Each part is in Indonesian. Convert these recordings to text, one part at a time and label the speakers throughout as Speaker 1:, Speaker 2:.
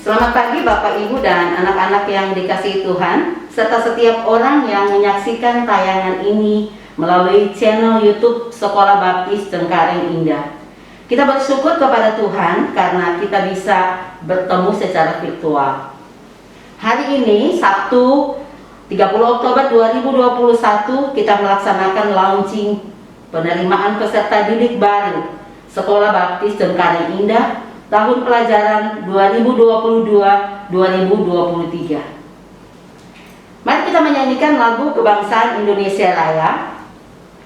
Speaker 1: Selamat pagi Bapak Ibu dan anak-anak yang dikasihi Tuhan, serta setiap orang yang menyaksikan tayangan ini melalui channel YouTube Sekolah Baptis Cengkareng Indah. Kita bersyukur kepada Tuhan karena kita bisa bertemu secara virtual. Hari ini Sabtu 30 Oktober 2021 kita melaksanakan launching penerimaan peserta didik baru Sekolah Baptis Cengkareng Indah tahun pelajaran 2022-2023. Mari kita menyanyikan lagu Kebangsaan Indonesia Raya,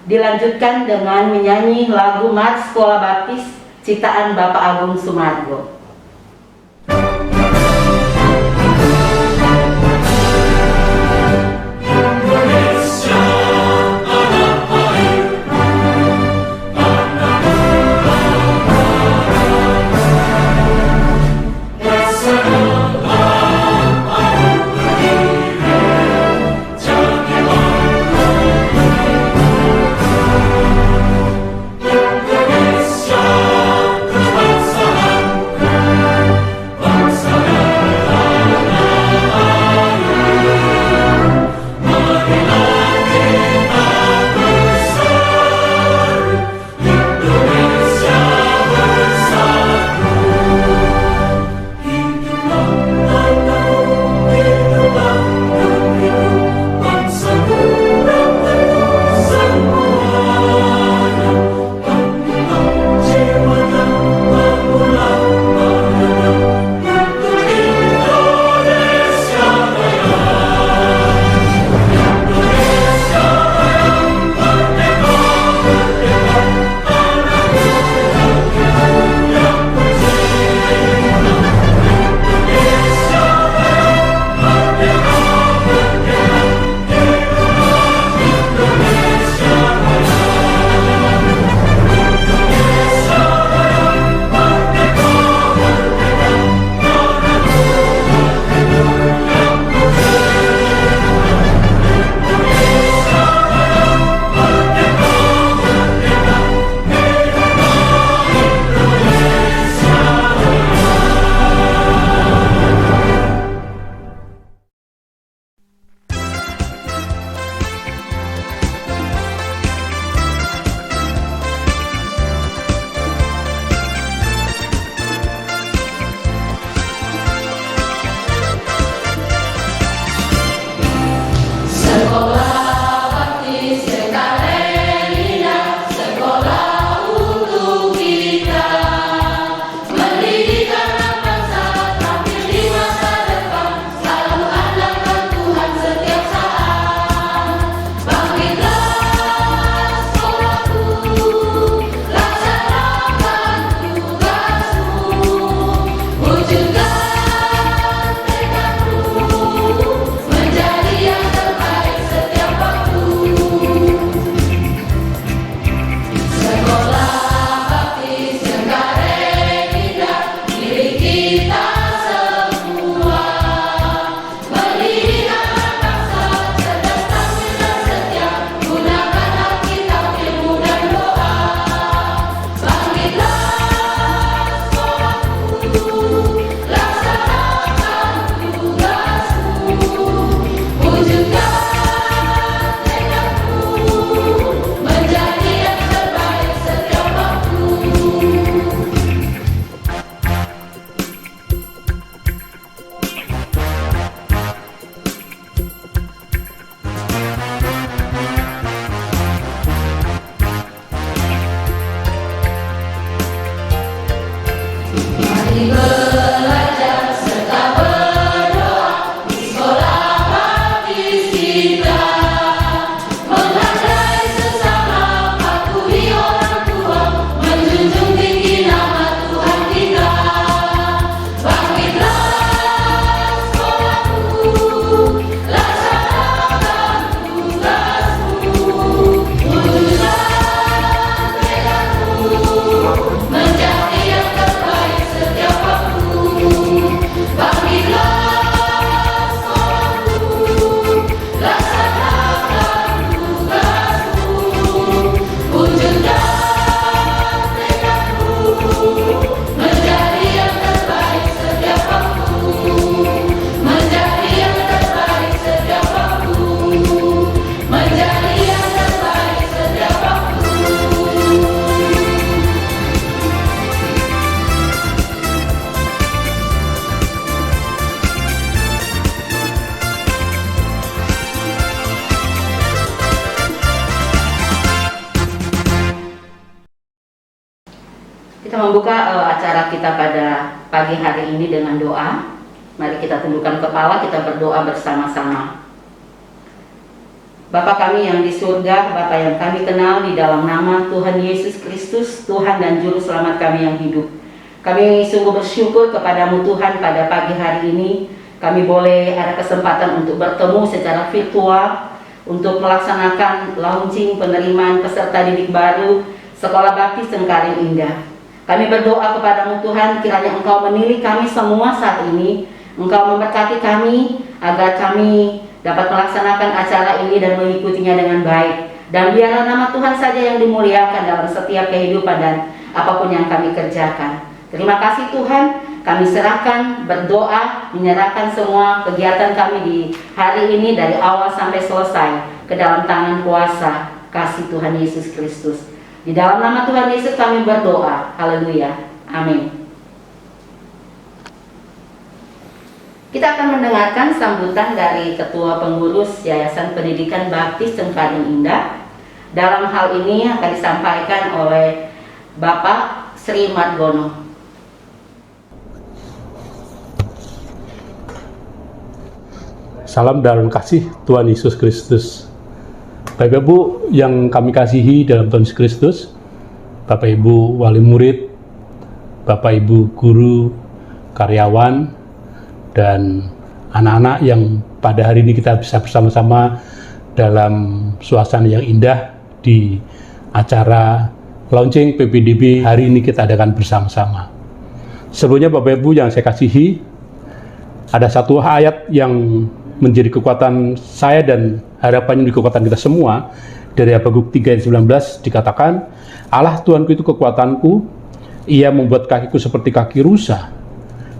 Speaker 1: dilanjutkan dengan menyanyi lagu Mars Sekolah Baptis ciptaan Bapak Agung Sumargo.
Speaker 2: Indonesia kebangsaan
Speaker 1: Kita membuka acara kita pada pagi hari ini dengan doa. Mari kita tundukkan kepala, kita berdoa bersama-sama. Bapa kami yang di surga, Bapa yang kami kenal di dalam nama Tuhan Yesus Kristus, Tuhan dan Juru Selamat kami yang hidup. Kami sungguh bersyukur kepadamu Tuhan pada pagi hari ini. Kami boleh ada kesempatan untuk bertemu secara virtual untuk melaksanakan launching penerimaan peserta didik baru Sekolah Baptis Cengkareng Indah. Kami berdoa kepadamu Tuhan, kiranya Engkau menilai kami semua saat ini. Engkau memberkati kami agar kami dapat melaksanakan acara ini dan mengikutinya dengan baik. Dan biarlah nama Tuhan saja yang dimuliakan dalam setiap kehidupan dan apapun yang kami kerjakan. Terima kasih Tuhan, kami serahkan, berdoa, menyerahkan semua kegiatan kami di hari ini dari awal sampai selesai ke dalam tangan kuasa kasih Tuhan Yesus Kristus. Di dalam nama Tuhan Yesus kami berdoa. Haleluya. Amin. Kita akan mendengarkan sambutan dari Ketua Pengurus Yayasan Pendidikan Baptis Cengkareng Indah. Dalam hal ini akan disampaikan oleh Bapak Sri Margono.
Speaker 2: Salam dalam kasih Tuhan Yesus Kristus. Bapak Ibu yang kami kasihi dalam Tuhan Yesus Kristus, Bapak Ibu wali murid, Bapak Ibu guru, karyawan, dan anak-anak yang pada hari ini kita bisa bersama-sama dalam suasana yang indah di acara launching PPDB hari ini kita adakan bersama-sama. Sebelumnya Bapak Ibu yang saya kasihi, ada satu ayat yang menjadi kekuatan saya dan harapannya di kekuatan kita semua. Dari Habakuk 3 ayat 19 dikatakan, Allah Tuhanku itu kekuatanku, Ia membuat kakiku seperti kaki rusa,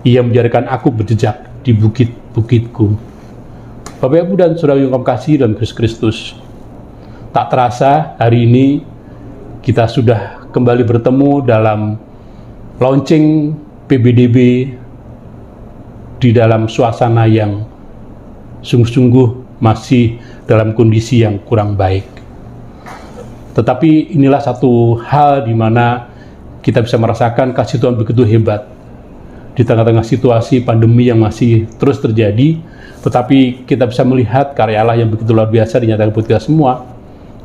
Speaker 2: Ia menjadikan aku berjejak di bukit-bukitku. Bapak Ibu dan Saudara yang kami kasih dalam Kristus, tak terasa hari ini kita sudah kembali bertemu dalam launching PBDB di dalam suasana yang sungguh-sungguh masih dalam kondisi yang kurang baik. Tetapi inilah satu hal di mana kita bisa merasakan kasih Tuhan begitu hebat. Di tengah-tengah situasi pandemi yang masih terus terjadi, tetapi kita bisa melihat karya Allah yang begitu luar biasa dinyatakan buat kita semua.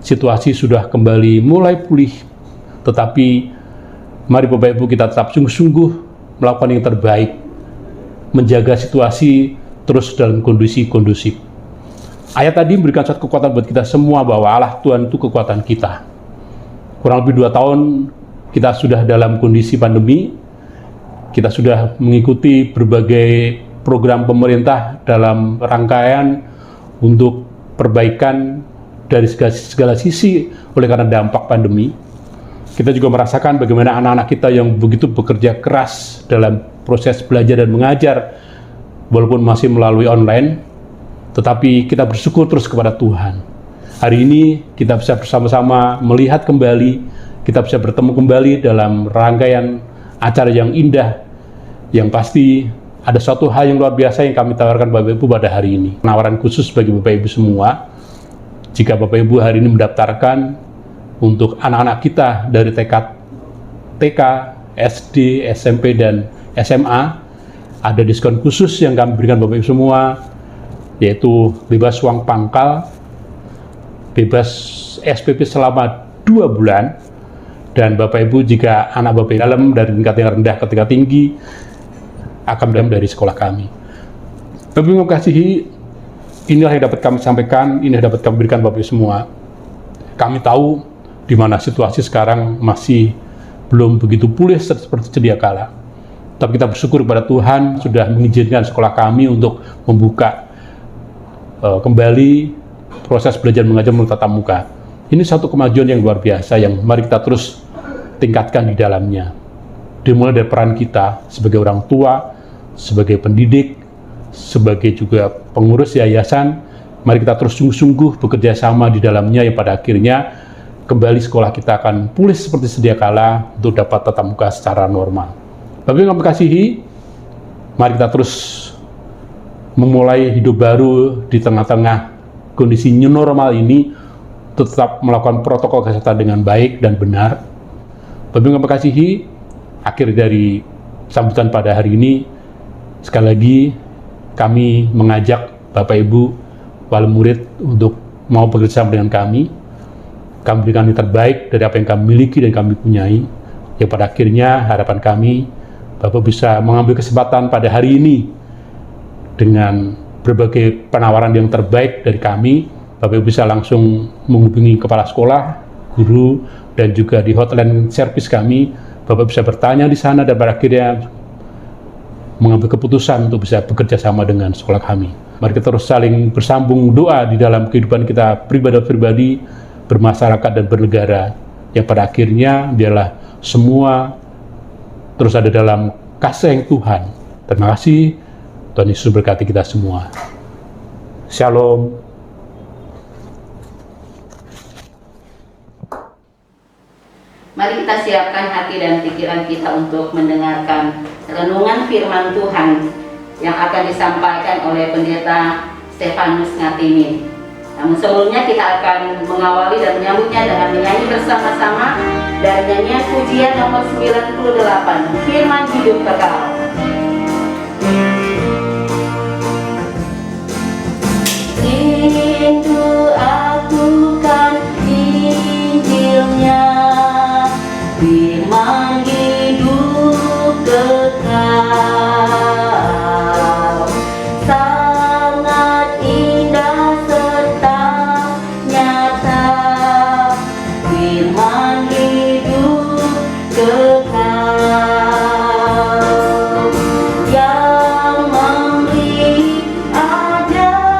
Speaker 2: Situasi sudah kembali mulai pulih, tetapi mari Bapak Ibu kita tetap sungguh-sungguh melakukan yang terbaik, menjaga situasi terus dalam kondisi kondusif. Ayat tadi memberikan suatu kekuatan buat kita semua bahwa Allah Tuhan itu kekuatan kita. Kurang lebih 2 tahun kita sudah dalam kondisi pandemi, kita sudah mengikuti berbagai program pemerintah dalam rangkaian untuk perbaikan dari segala sisi oleh karena dampak pandemi. Kita juga merasakan bagaimana anak-anak kita yang begitu bekerja keras dalam proses belajar dan mengajar, walaupun masih melalui online, tetapi kita bersyukur terus kepada Tuhan. Hari ini kita bisa bersama-sama melihat kembali, kita bisa bertemu kembali dalam rangkaian acara yang indah, yang pasti ada suatu hal yang luar biasa yang kami tawarkan Bapak Ibu pada hari ini. Penawaran khusus bagi Bapak Ibu semua, jika Bapak Ibu hari ini mendaftarkan untuk anak-anak kita dari TK, SD, SMP, dan SMA, ada diskon khusus yang kami berikan Bapak Ibu semua, yaitu bebas uang pangkal, bebas SPP selama 2 bulan, dan Bapak Ibu jika anak Bapak Ibu dalam dari tingkat yang rendah ke tingkat tinggi, akan berada dari sekolah kami. Bapak Ibu kasihi, inilah yang dapat kami sampaikan, ini yang dapat kami berikan Bapak Ibu semua. Kami tahu di mana situasi sekarang masih belum begitu pulih seperti sedia kala. Tapi kita bersyukur kepada Tuhan sudah mengizinkan sekolah kami untuk membuka kembali proses belajar mengajar melalui tatap muka. Ini satu kemajuan yang luar biasa yang mari kita terus tingkatkan di dalamnya. Dimulai dari peran kita sebagai orang tua, sebagai pendidik, sebagai juga pengurus yayasan, mari kita terus sungguh-sungguh bekerja sama di dalamnya yang pada akhirnya kembali sekolah kita akan pulih seperti sedia kala untuk dapat tatap muka secara normal. Bapak Ibu yang kami kasihi, mari kita terus memulai hidup baru di tengah-tengah kondisi new normal ini, tetap melakukan protokol kesehatan dengan baik dan benar. Bapak Ibu yang kami kasihi, akhir dari sambutan pada hari ini, sekali lagi kami mengajak Bapak Ibu wali murid untuk mau bekerjasama dengan kami. Kami berikan yang terbaik dari apa yang kami miliki dan kami punyai. Yang pada akhirnya harapan kami, Bapak bisa mengambil kesempatan pada hari ini dengan berbagai penawaran yang terbaik dari kami. Bapak bisa langsung menghubungi kepala sekolah, guru, dan juga di hotline service kami. Bapak bisa bertanya di sana dan pada akhirnya mengambil keputusan untuk bisa bekerja sama dengan sekolah kami. Mari kita terus saling bersambung doa di dalam kehidupan kita pribadi, bermasyarakat dan bernegara, yang pada akhirnya biarlah semua terus ada dalam kasih Tuhan. Terima kasih, Tuhan Yesus berkati kita semua. Shalom.
Speaker 1: Mari kita siapkan hati dan pikiran kita untuk mendengarkan renungan firman Tuhan yang akan disampaikan oleh Pendeta Stefanus Ngatimin. Namun sebelumnya kita akan mengawali dan menyambutnya dengan menyanyi bersama-sama dari nyanyian pujian nomor 98, Firman Hidup Kekal. Rindu aku kan Injilnya, firman hidup kekal, sangat indah serta nyata, firman hidup kekal, yang memberi ajaran,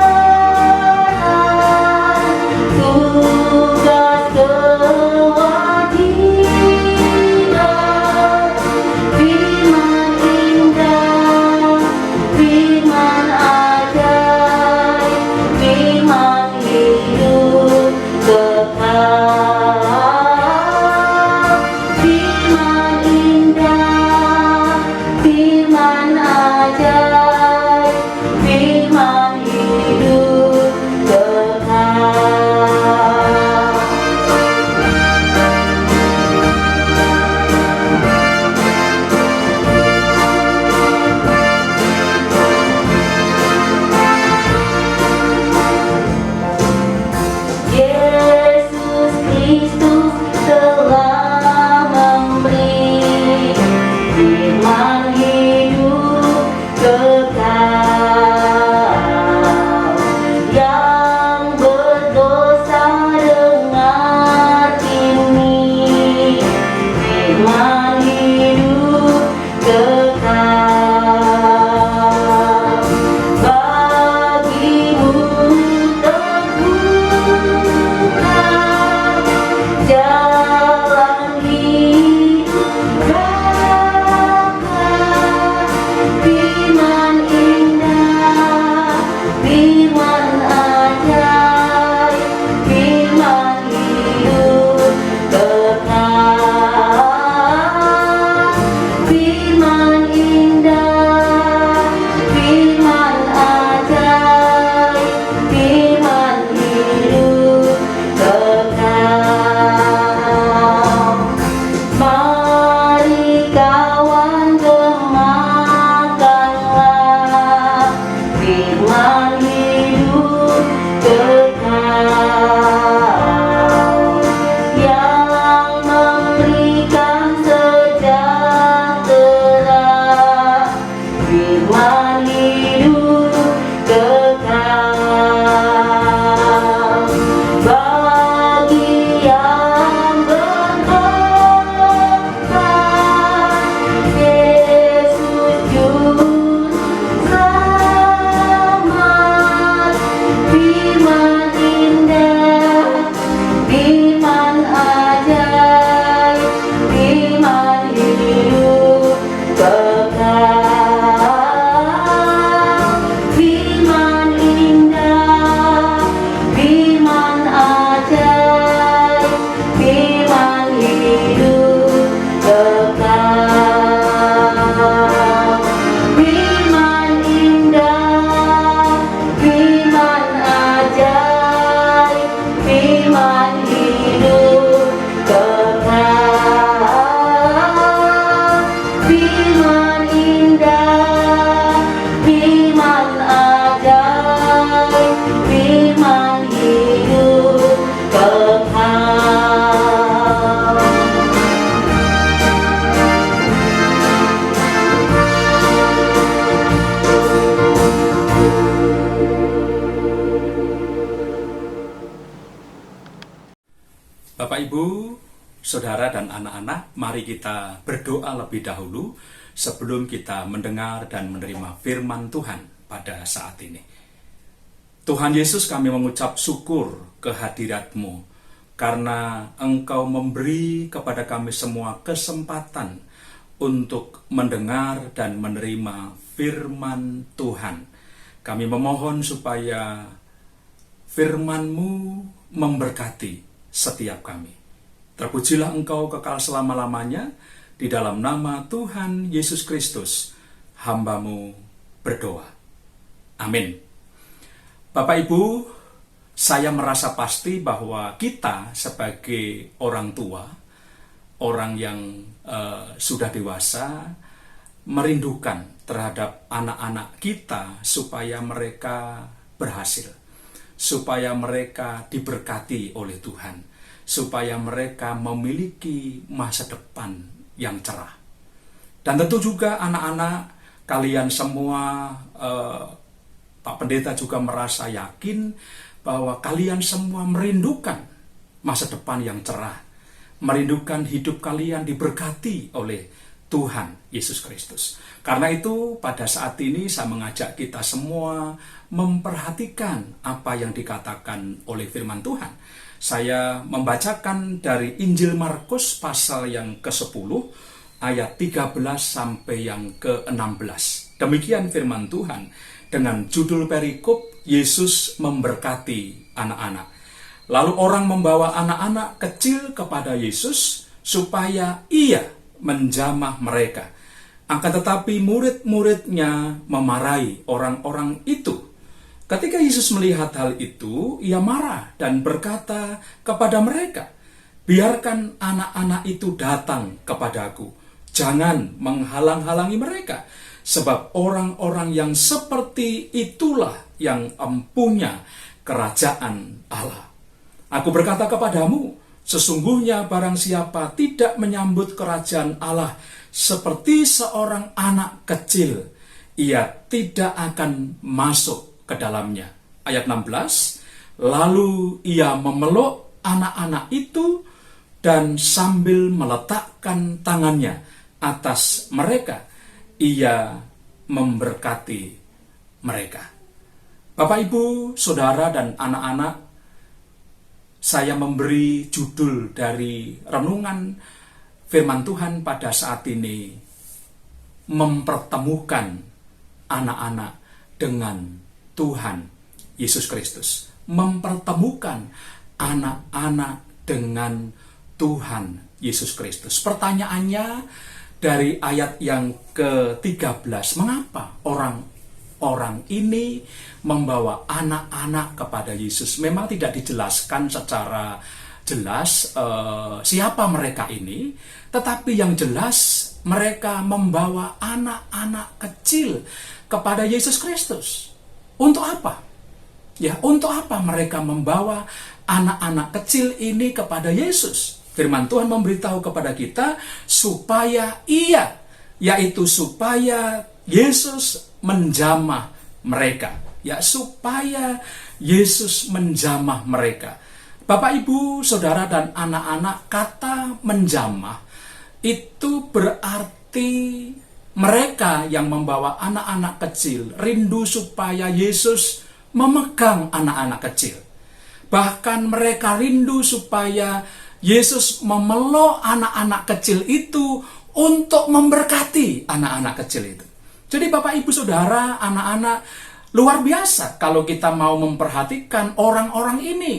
Speaker 1: tugas kewajiban, firman indah, firman ajaib, firman hidup kekal, firman indah, firman ajaib, firman hidup kekal. Yesus Kristus telah memberi firman hidup kekal, yang berdosa dengar ini, firman hidup kekal, bagimu terbuka jalan hidup kekal, firman indah, firman ajaib, firman hidup kekal,
Speaker 3: saudara dan anak-anak, mari kita berdoa lebih dahulu sebelum kita mendengar dan menerima firman Tuhan pada saat ini. Tuhan Yesus, kami mengucap syukur kehadirat-Mu karena Engkau memberi kepada kami semua kesempatan untuk mendengar dan menerima firman Tuhan. Kami memohon supaya firman-Mu memberkati setiap kami. Terpujilah Engkau kekal selama-lamanya, di dalam nama Tuhan Yesus Kristus, hamba-Mu berdoa. Amin. Bapak Ibu, saya merasa pasti bahwa kita sebagai orang tua, orang yang sudah dewasa, merindukan terhadap anak-anak kita supaya mereka berhasil, supaya mereka diberkati oleh Tuhan, supaya mereka memiliki masa depan yang cerah. Dan tentu juga anak-anak, kalian semua, Pak Pendeta juga merasa yakin bahwa kalian semua merindukan masa depan yang cerah, merindukan hidup kalian diberkati oleh Tuhan Yesus Kristus. Karena itu pada saat ini saya mengajak kita semua memperhatikan apa yang dikatakan oleh firman Tuhan. Saya membacakan dari Injil Markus pasal yang ke-10 ayat 13 sampai yang ke-16. Demikian firman Tuhan dengan judul perikop Yesus memberkati anak-anak. Lalu orang membawa anak-anak kecil kepada Yesus supaya ia menjamah mereka. Akan tetapi murid-muridnya memarahi orang-orang itu. Ketika Yesus melihat hal itu, ia marah dan berkata kepada mereka, "Biarkan anak-anak itu datang kepadaku. Jangan menghalang-halangi mereka, sebab orang-orang yang seperti itulah yang empunya kerajaan Allah. Aku berkata kepadamu, sesungguhnya barang siapa tidak menyambut kerajaan Allah seperti seorang anak kecil, ia tidak akan masuk ke dalamnya." Ayat 16, lalu ia memeluk anak-anak itu dan sambil meletakkan tangannya atas mereka, ia memberkati mereka. Bapak, Ibu, Saudara, dan anak-anak, saya memberi judul dari renungan firman Tuhan pada saat ini, mempertemukan anak-anak dengan Tuhan Yesus Kristus. Mempertemukan anak-anak dengan Tuhan Yesus Kristus. Pertanyaannya dari ayat yang ke-13, mengapa orang ini membawa anak-anak kepada Yesus? Memang tidak dijelaskan secara jelas siapa mereka ini, tetapi yang jelas mereka membawa anak-anak kecil kepada Yesus Kristus. Untuk apa? Ya, untuk apa mereka membawa anak-anak kecil ini kepada Yesus? Firman Tuhan memberitahu kepada kita supaya supaya Yesus menjamah mereka. Ya, supaya Yesus menjamah mereka. Bapak, Ibu, Saudara, dan anak-anak, kata menjamah itu berarti mereka yang membawa anak-anak kecil rindu supaya Yesus memegang anak-anak kecil. Bahkan mereka rindu supaya Yesus memeluk anak-anak kecil itu untuk memberkati anak-anak kecil itu. Jadi Bapak, Ibu, Saudara, anak-anak, luar biasa kalau kita mau memperhatikan orang-orang ini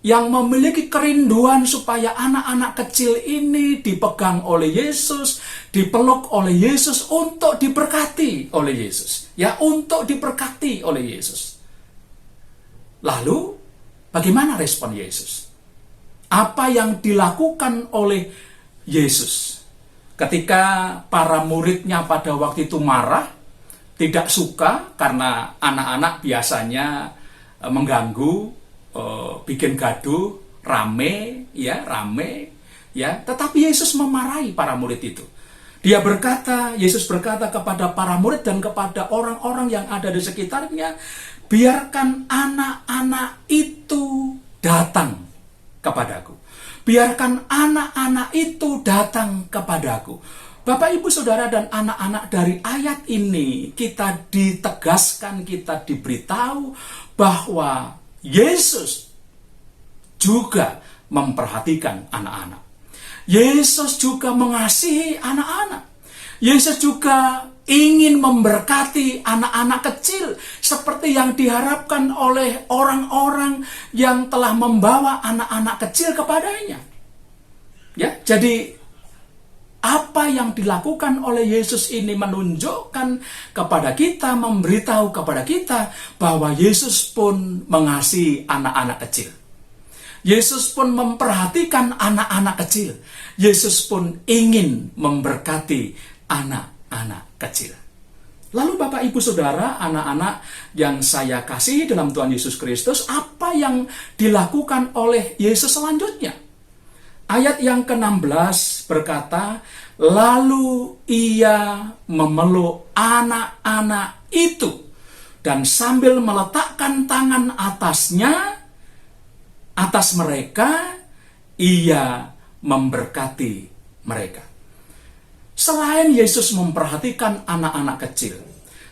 Speaker 3: yang memiliki kerinduan supaya anak-anak kecil ini dipegang oleh Yesus, dipeluk oleh Yesus, untuk diberkati oleh Yesus. Ya, untuk diberkati oleh Yesus. Lalu, bagaimana respon Yesus? Apa yang dilakukan oleh Yesus? Ketika para muridnya pada waktu itu marah, tidak suka karena anak-anak biasanya mengganggu, bikin gaduh, rame, tetapi Yesus memarahi para murid itu. Yesus berkata kepada para murid dan kepada orang-orang yang ada di sekitarnya, biarkan anak-anak itu datang kepadaku. Biarkan anak-anak itu datang kepadaku. Bapak, Ibu, Saudara, dan anak-anak, dari ayat ini kita ditegaskan, kita diberitahu bahwa Yesus juga memperhatikan anak-anak. Yesus juga mengasihi anak-anak. Yesus juga ingin memberkati anak-anak kecil seperti yang diharapkan oleh orang-orang yang telah membawa anak-anak kecil kepadanya. Ya, jadi apa yang dilakukan oleh Yesus ini menunjukkan kepada kita, memberitahu kepada kita bahwa Yesus pun mengasihi anak-anak kecil. Yesus pun memperhatikan anak-anak kecil. Yesus pun ingin memberkati anak-anak kecil. Lalu Bapak, Ibu, Saudara, anak-anak yang saya kasihi dalam Tuhan Yesus Kristus, apa yang dilakukan oleh Yesus selanjutnya? Ayat yang ke-16 berkata, lalu ia memeluk anak-anak itu dan sambil meletakkan tangan atas mereka, ia memberkati mereka. Selain Yesus memperhatikan anak-anak kecil,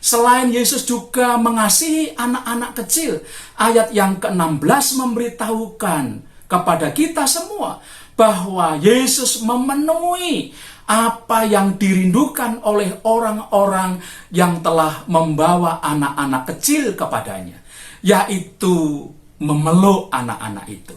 Speaker 3: selain Yesus juga mengasihi anak-anak kecil, ayat yang ke-16 memberitahukan kepada kita semua bahwa Yesus memenuhi apa yang dirindukan oleh orang-orang yang telah membawa anak-anak kecil kepadanya, yaitu memeluk anak-anak itu,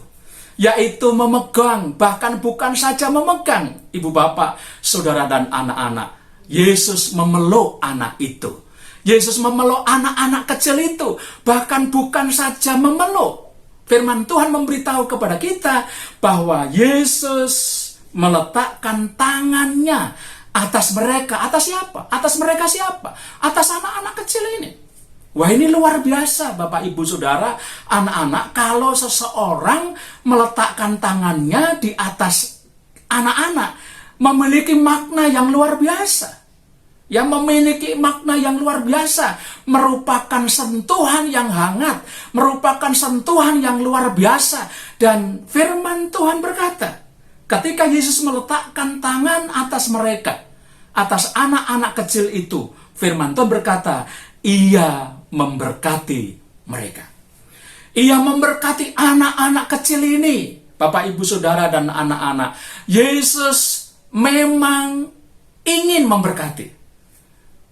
Speaker 3: yaitu memegang, bahkan bukan saja memegang, Ibu, Bapak, Saudara, dan anak-anak. Yesus memeluk anak itu. Yesus memeluk anak-anak kecil itu, bahkan bukan saja memeluk. Firman Tuhan memberitahu kepada kita bahwa Yesus meletakkan tangannya atas mereka. Atas siapa? Atas mereka siapa? Atas anak-anak kecil ini. Wah, ini luar biasa, Bapak, Ibu, Saudara, anak-anak, kalau seseorang meletakkan tangannya di atas anak-anak, memiliki makna yang luar biasa. Ya, memiliki makna yang luar biasa, merupakan sentuhan yang hangat, merupakan sentuhan yang luar biasa. Dan firman Tuhan berkata, ketika Yesus meletakkan tangan atas mereka, atas anak-anak kecil itu, firman Tuhan berkata, ia memberkati mereka. Ia memberkati anak-anak kecil ini, Bapak, Ibu, Saudara, dan anak-anak. Yesus memang ingin memberkati.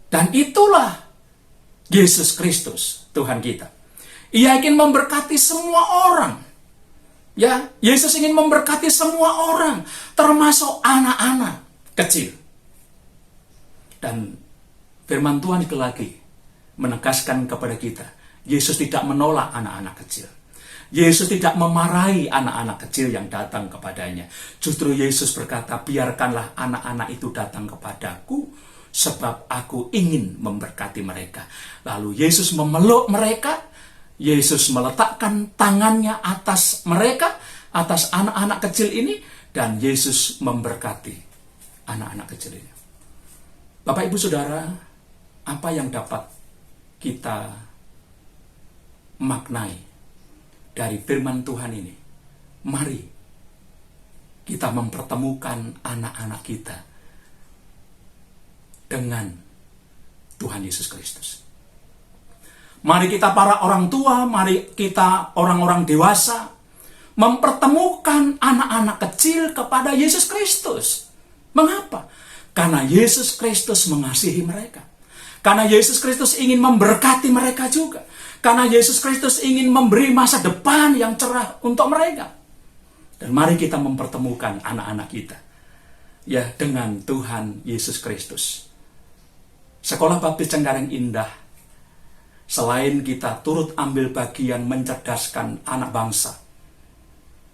Speaker 3: Dan itulah Yesus Kristus, Tuhan kita. Ia ingin memberkati semua orang. Ya, Yesus ingin memberkati semua orang, termasuk anak-anak kecil. Dan firman Tuhan lagi menegaskan kepada kita, Yesus tidak menolak anak-anak kecil. Yesus tidak memarahi anak-anak kecil yang datang kepadanya. Justru Yesus berkata, biarkanlah anak-anak itu datang kepadaku, sebab aku ingin memberkati mereka. Lalu Yesus memeluk mereka, Yesus meletakkan tangannya atas mereka, atas anak-anak kecil ini, dan Yesus memberkati anak-anak kecil ini. Bapak, Ibu, Saudara, apa yang dapat kita maknai dari firman Tuhan ini? Mari kita mempertemukan anak-anak kita dengan Tuhan Yesus Kristus. Mari kita para orang tua, mari kita orang-orang dewasa mempertemukan anak-anak kecil kepada Yesus Kristus. Mengapa? Karena Yesus Kristus mengasihi mereka. Karena Yesus Kristus ingin memberkati mereka juga. Karena Yesus Kristus ingin memberi masa depan yang cerah untuk mereka. Dan mari kita mempertemukan anak-anak kita, ya, dengan Tuhan Yesus Kristus. Sekolah Baptis Cengkareng Indah, selain kita turut ambil bagian mencerdaskan anak bangsa,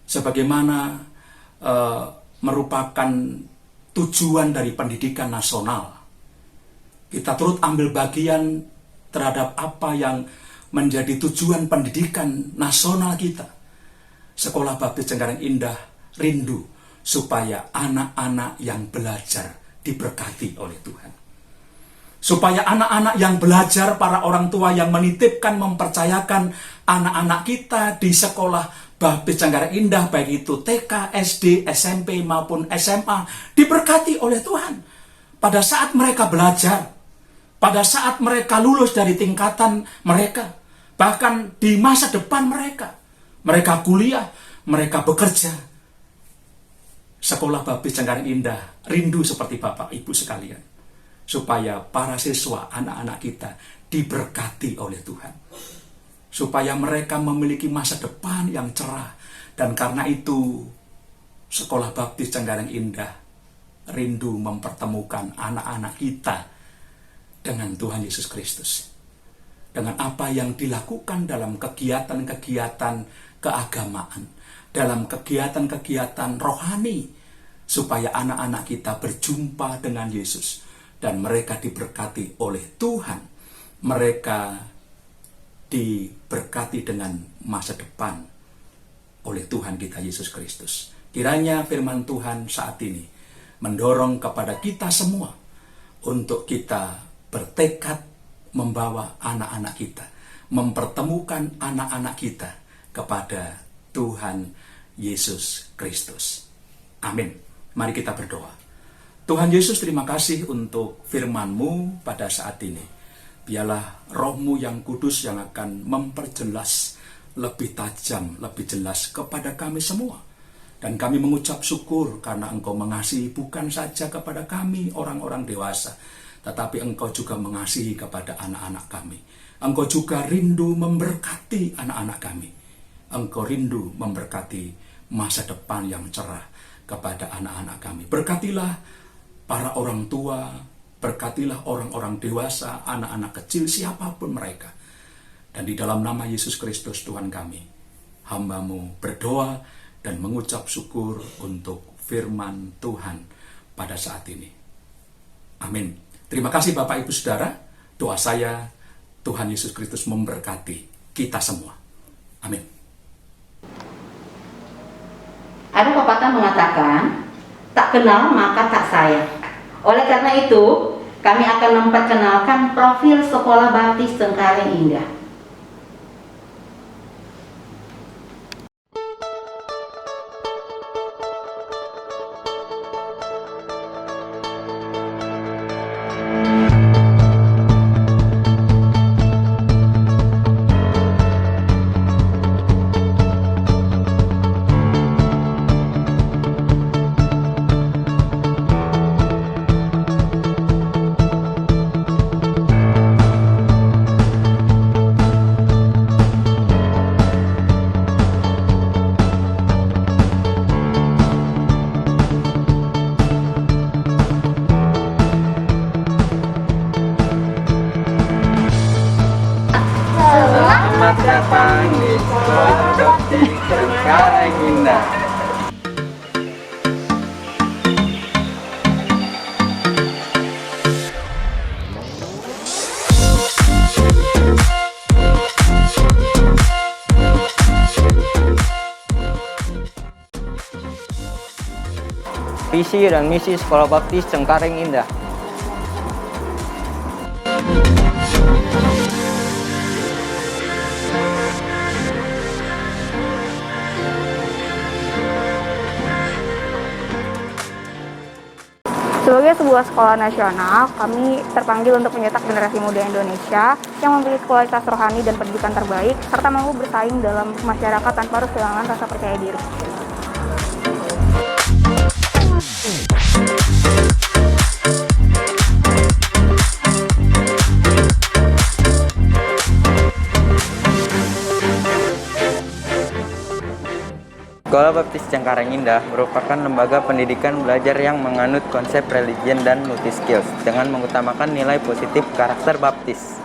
Speaker 3: sebagaimana merupakan tujuan dari pendidikan nasional, kita turut ambil bagian terhadap apa yang menjadi tujuan pendidikan nasional kita. Sekolah Baptis Cengkareng Indah rindu supaya anak-anak yang belajar diberkati oleh Tuhan. Supaya anak-anak yang belajar, para orang tua yang menitipkan, mempercayakan anak-anak kita di sekolah Baptis Cengkareng Indah, baik itu TK, SD, SMP maupun SMA, diberkati oleh Tuhan. Pada saat mereka belajar, pada saat mereka lulus dari tingkatan mereka, bahkan di masa depan mereka kuliah, mereka bekerja. Sekolah Baptis Cengkareng Indah rindu seperti Bapak Ibu sekalian, supaya para siswa, anak-anak kita diberkati oleh Tuhan, supaya mereka memiliki masa depan yang cerah. Dan karena itu, Sekolah Baptis Cengkareng Indah rindu mempertemukan anak-anak kita dengan Tuhan Yesus Kristus, dengan apa yang dilakukan dalam kegiatan-kegiatan keagamaan, dalam kegiatan-kegiatan rohani, supaya anak-anak kita berjumpa dengan Yesus dan mereka diberkati oleh Tuhan. Mereka diberkati dengan masa depan oleh Tuhan kita Yesus Kristus. Kiranya firman Tuhan saat ini mendorong kepada kita semua untuk kita bertekad membawa anak-anak kita, mempertemukan anak-anak kita kepada Tuhan Yesus Kristus. Amin. Mari kita berdoa. Tuhan Yesus, terima kasih untuk firman-Mu pada saat ini. Biarlah Roh-Mu yang kudus yang akan memperjelas lebih tajam, lebih jelas kepada kami semua. Dan kami mengucap syukur karena Engkau mengasihi bukan saja kepada kami orang-orang dewasa, tetapi Engkau juga mengasihi kepada anak-anak kami. Engkau juga rindu memberkati anak-anak kami. Engkau rindu memberkati masa depan yang cerah kepada anak-anak kami. Berkatilah para orang tua, berkatilah orang-orang dewasa, anak-anak kecil, siapapun mereka. Dan di dalam nama Yesus Kristus Tuhan kami, hamba-Mu berdoa dan mengucap syukur untuk firman Tuhan pada saat ini. Amin. Terima kasih Bapak Ibu Saudara. Doa saya, Tuhan Yesus Kristus memberkati kita semua. Amin.
Speaker 1: Ada pepatah mengatakan, tak kenal maka tak sayang. Oleh karena itu, kami akan memperkenalkan profil Sekolah Baptis Cengkareng Indah.
Speaker 4: Selamat datang di Sekolah Baptis Cengkareng Indah. Visi dan misi Sekolah Baptis Cengkareng Indah.
Speaker 5: Sebagai sebuah sekolah nasional, kami terpanggil untuk mencetak generasi muda Indonesia yang memiliki kualitas rohani dan pendidikan terbaik, serta mampu bersaing dalam masyarakat tanpa harus kehilangan rasa percaya diri.
Speaker 4: Sekolah Baptis Cengkareng Indah merupakan lembaga pendidikan belajar yang menganut konsep religion dan multi-skills dengan mengutamakan nilai positif karakter baptis.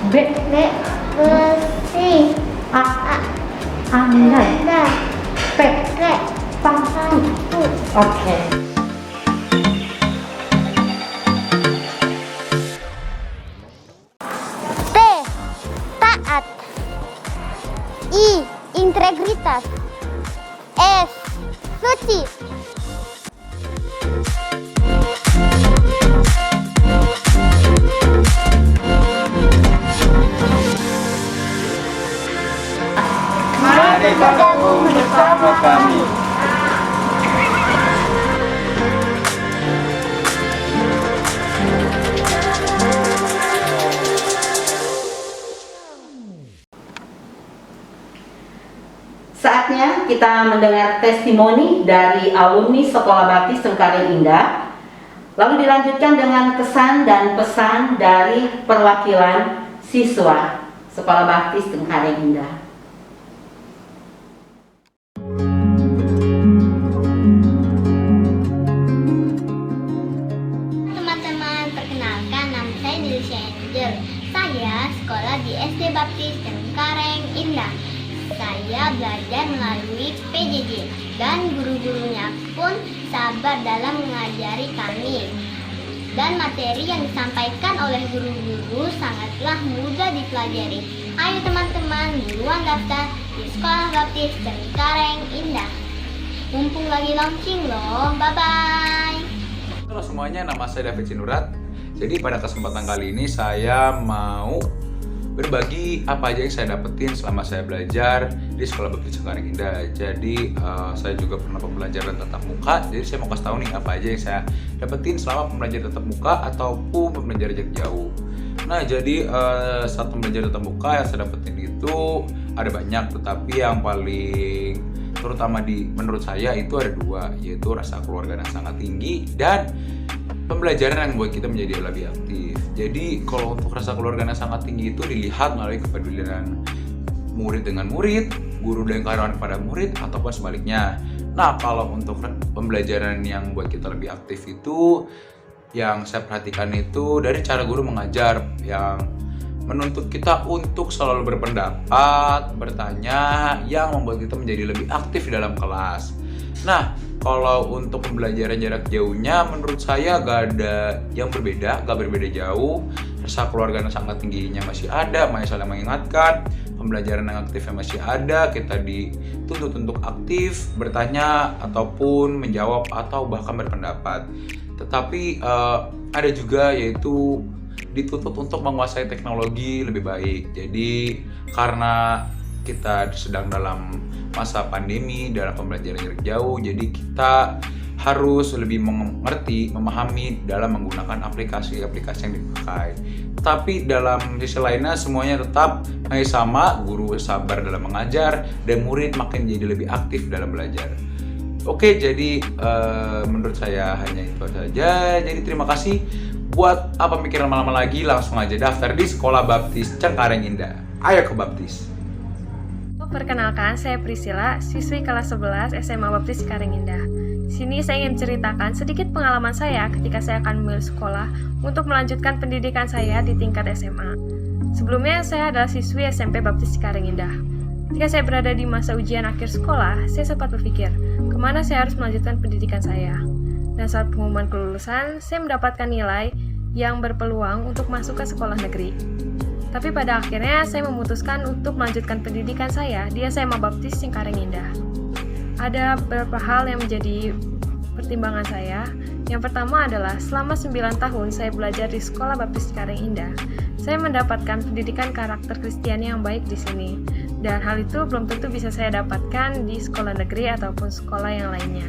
Speaker 1: B.
Speaker 6: Besi.
Speaker 1: A. Andai. P.
Speaker 6: Pangku.
Speaker 1: Oke.
Speaker 6: I. Integritas. S. Suci.
Speaker 4: Mari bergabung bersama kami.
Speaker 1: Saatnya kita mendengar testimoni dari alumni Sekolah Baptis Cengkareng Indah. Lalu dilanjutkan dengan kesan dan pesan dari perwakilan siswa Sekolah Baptis Cengkareng Indah.
Speaker 6: Teman-teman, perkenalkan nama saya Delisha Angel. Saya sekolah di SD Baptis Cengkareng Indah. Saya belajar melalui PJJ dan guru-gurunya pun sabar dalam mengajari kami. Dan materi yang disampaikan oleh guru-guru sangatlah mudah dipelajari. Ayo teman-teman, buruan daftar di Sekolah Baptis Cengkareng Indah. Mumpung lagi launching loh, bye-bye.
Speaker 7: Halo semuanya, nama saya David Sinurat. Jadi pada kesempatan kali ini saya mau berbagi apa aja yang saya dapetin selama saya belajar di Sekolah Baptis Cengkareng Indah. Jadi saya juga pernah pembelajaran tatap muka. Jadi saya mau kasih tahu nih apa aja yang saya dapetin selama pembelajaran tatap muka ataupun pembelajaran jarak jauh. Nah, jadi saat pembelajaran tatap muka yang saya dapetin itu ada banyak, tetapi yang paling terutama menurut saya itu ada dua, yaitu rasa keluarga yang sangat tinggi dan pembelajaran yang membuat kita menjadi lebih aktif. Jadi kalau untuk rasa keluarga yang sangat tinggi itu dilihat melalui kepedulian murid dengan murid, guru dan karyawan kepada murid, ataupun sebaliknya. Nah, kalau untuk pembelajaran yang membuat kita lebih aktif itu, yang saya perhatikan itu dari cara guru mengajar yang menuntut kita untuk selalu berpendapat, bertanya, yang membuat kita menjadi lebih aktif di dalam kelas. Nah, kalau untuk pembelajaran jarak jauhnya, menurut saya gak ada yang berbeda, gak berbeda jauh. Rasa keluarga yang sangat tingginya masih ada, masih saling mengingatkan. Pembelajaran yang aktifnya masih ada, kita dituntut untuk aktif, bertanya, ataupun menjawab, atau bahkan berpendapat. Tetapi ada juga yaitu dituntut untuk menguasai teknologi lebih baik. Jadi karena kita sedang dalam masa pandemi, dalam pembelajaran jarak jauh, jadi kita harus lebih mengerti, memahami dalam menggunakan aplikasi-aplikasi yang dipakai. Tapi dalam sisi lainnya semuanya tetap masih sama, guru sabar dalam mengajar dan murid makin jadi lebih aktif dalam belajar. Oke, jadi menurut saya hanya itu saja. Jadi terima kasih. Buat apa pikiran lama-lama lagi, langsung aja daftar di Sekolah Baptis Cengkareng Indah. Ayo ke Baptis.
Speaker 8: Perkenalkan, saya Priscilla, siswi kelas 11 SMA Baptis Cengkareng Indah. Sini saya ingin menceritakan sedikit pengalaman saya ketika saya akan memilih sekolah untuk melanjutkan pendidikan saya di tingkat SMA. Sebelumnya, saya adalah siswi SMP Baptis Cengkareng Indah. Ketika saya berada di masa ujian akhir sekolah, saya sempat berpikir, kemana saya harus melanjutkan pendidikan saya. Dan saat pengumuman kelulusan, saya mendapatkan nilai yang berpeluang untuk masuk ke sekolah negeri. Tapi pada akhirnya saya memutuskan untuk melanjutkan pendidikan saya di SMA Baptis Cengkareng Indah. Ada beberapa hal yang menjadi pertimbangan saya. Yang pertama adalah selama 9 tahun saya belajar di Sekolah Baptis Cengkareng Indah, saya mendapatkan pendidikan karakter Kristiani yang baik di sini. Dan hal itu belum tentu bisa saya dapatkan di sekolah negeri ataupun sekolah yang lainnya.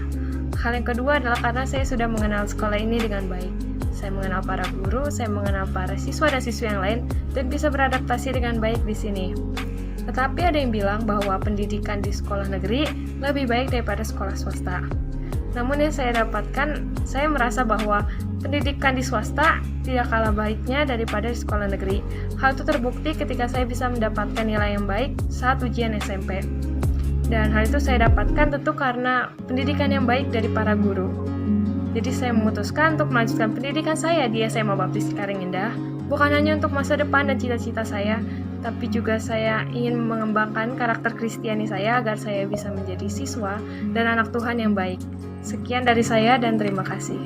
Speaker 8: Hal yang kedua adalah karena saya sudah mengenal sekolah ini dengan baik. Saya mengenal para guru, saya mengenal para siswa dan siswi yang lain, dan bisa beradaptasi dengan baik di sini. Tetapi ada yang bilang bahwa pendidikan di sekolah negeri lebih baik daripada sekolah swasta. Namun yang saya dapatkan, saya merasa bahwa pendidikan di swasta tidak kalah baiknya daripada di sekolah negeri. Hal itu terbukti ketika saya bisa mendapatkan nilai yang baik saat ujian SMP. Dan hal itu saya dapatkan tentu karena pendidikan yang baik dari para guru. Jadi saya memutuskan untuk melanjutkan pendidikan saya di SMA Baptis Cengkareng Indah, bukan hanya untuk masa depan dan cita-cita saya, tapi juga saya ingin mengembangkan karakter Kristiani saya agar saya bisa menjadi siswa dan anak Tuhan yang baik. Sekian dari saya dan terima kasih.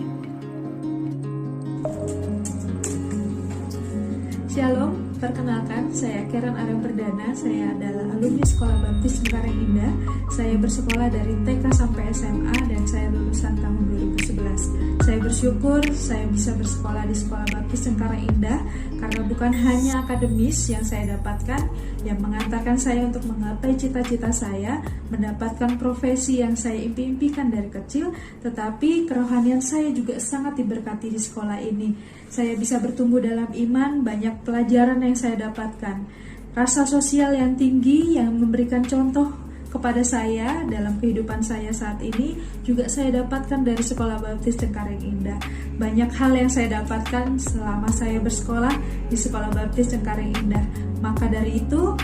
Speaker 9: Shalom, Perkenalkan, saya Karen Arem Perdana. Saya adalah alumni Sekolah Baptis Cengkareng Indah. Saya bersekolah dari TK sampai SMA dan saya lulusan tahun 2011. Saya bersyukur saya bisa bersekolah di Sekolah Baptis Cengkareng Indah karena bukan hanya akademis yang saya dapatkan yang mengantarkan saya untuk menggapai cita-cita saya, mendapatkan profesi yang saya impi-impikan dari kecil, tetapi kerohanian saya juga sangat diberkati di sekolah ini. Saya bisa bertumbuh dalam iman, banyak pelajaran yang saya dapatkan. Rasa sosial yang tinggi yang memberikan contoh kepada saya dalam kehidupan saya saat ini juga saya dapatkan dari Sekolah Baptis Cengkareng Indah. Banyak hal yang saya dapatkan selama saya bersekolah di Sekolah Baptis Cengkareng Indah. Maka dari itu,